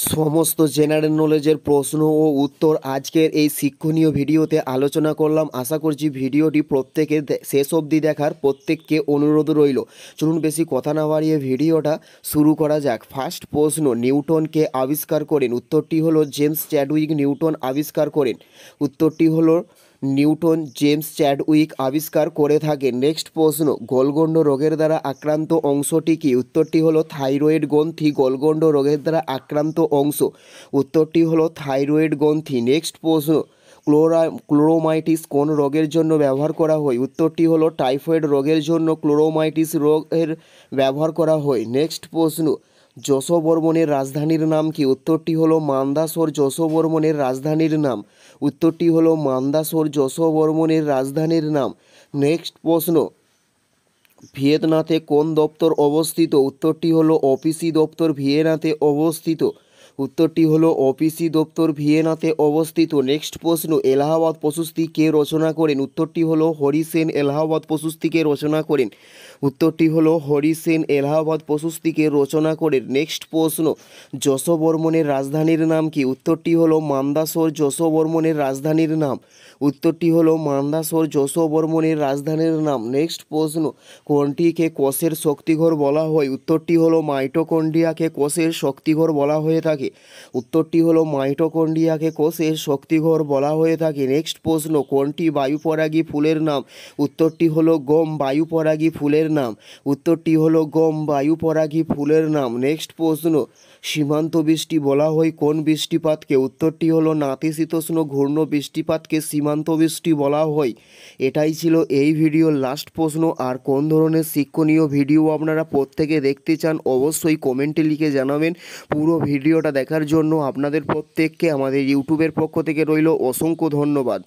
সমস্ত জেনারেল নলেজের প্রশ্ন ও উত্তর আজকের এই শিক্ষণীয় ভিডিওতে আলোচনা করলাম। আশা করছি ভিডিওটি প্রত্যেকে শেষ অবধি দেখার প্রত্যেককে অনুরোধ রইল। চলুন বেশি কথা না বাড়িয়ে ভিডিওটা শুরু করা যাক। ফার্স্ট প্রশ্ন, নিউটনকে আবিষ্কার করেন? উত্তরটি হলো জেমস চ্যাডউইক নিউটন আবিষ্কার করেন। উত্তরটি হলো নিউটন জেমস চ্যাডউইক আবিষ্কার করে থাকেন। নেক্সট প্রশ্ন, গলগণ্ড রোগের দ্বারা আক্রান্ত অংশটি কি? উত্তরটি হলো থাইরয়েড গ্রন্থি গলগণ্ড রোগের দ্বারা আক্রান্ত অংশ। উত্তরটি হলো থাইরয়েড গ্রন্থি। নেক্সট প্রশ্ন, ক্লোরোমাইটিস কোন রোগের জন্য ব্যবহার করা হয়? উত্তরটি হলো টাইফয়েড রোগের জন্য ক্লোরোমাইটিস রোগের ব্যবহার করা হয়। নেক্সট প্রশ্ন, যশোবর্মনের রাজধানীর নাম কি? উত্তরটি হলো মান্দাসোর যশোবর্মনের রাজধানীর নাম। উত্তরটি হলো মান্দাসোর যশোবর্মনের রাজধানীর নাম। নেক্সট প্রশ্ন, ভিয়েনাতে কোন দপ্তর অবস্থিত? উত্তরটি হলো অফিসি দপ্তর ভিয়েনাতে অবস্থিত। উত্তরটি হলো অফিসি দপ্তর ভিয়েনাতে অবস্থিত। নেক্সট প্রশ্ন, এলাহাবাদ প্রশস্তি কে রচনা করেন? উত্তরটি হলো হরি সেন এলাহাবাদ প্রশস্তিকে রচনা করেন। উত্তরটি হলো হরি সেন এলাহাবাদ প্রশস্তিকে রচনা করেন। নেক্সট প্রশ্ন, যশোবর্মনের রাজধানীর নাম কি? উত্তরটি হলো মান্দাসোর যশোবর্মনের রাজধানীর নাম। উত্তরটি হলো মান্দাসোর যশোবর্মনের রাজধানীর নাম। নেক্সট প্রশ্ন, কোনটিকে কোষের শক্তিঘর বলা হয়? উত্তরটি হলো মাইটোকন্ড্রিয়াকে কোষের শক্তিঘর বলা হয়ে থাকে। উত্তরটি হলো মাইটোকন্ড্রিয়াকে কোষের শক্তিঘর বলা হয়ে থাকে। নেক্সট প্রশ্ন, কোনটি বায়ুপরাগী ফুলের নাম? উত্তরটি হলো গম বায়ুপরাগী ফুলের নাম। উত্তরটি হলো গম বায়ুপরাগী ফুলের নাম। নেক্সট প্রশ্ন, সীমান্ত বৃষ্টি বলা হয় কোন বৃষ্টিপাতকে? উত্তরটি হলো নাতিশীতোষ্ণ ঘূর্ণ বৃষ্টিপাতকে সীমান্ত বৃষ্টি বলা হয়। এটাই ছিল এই ভিডিওর লাস্ট প্রশ্ন। আর কোন ধরনের শিক্ষণীয় ভিডিও আপনারা প্রত্যেকে দেখতে চান অবশ্যই কমেন্টে লিখে জানাবেন। পুরো ভিডিওটা দেখার জন্য আপনাদের প্রত্যেককে আমাদের ইউটিউবের পক্ষ থেকে রইল অসংখ্য ধন্যবাদ।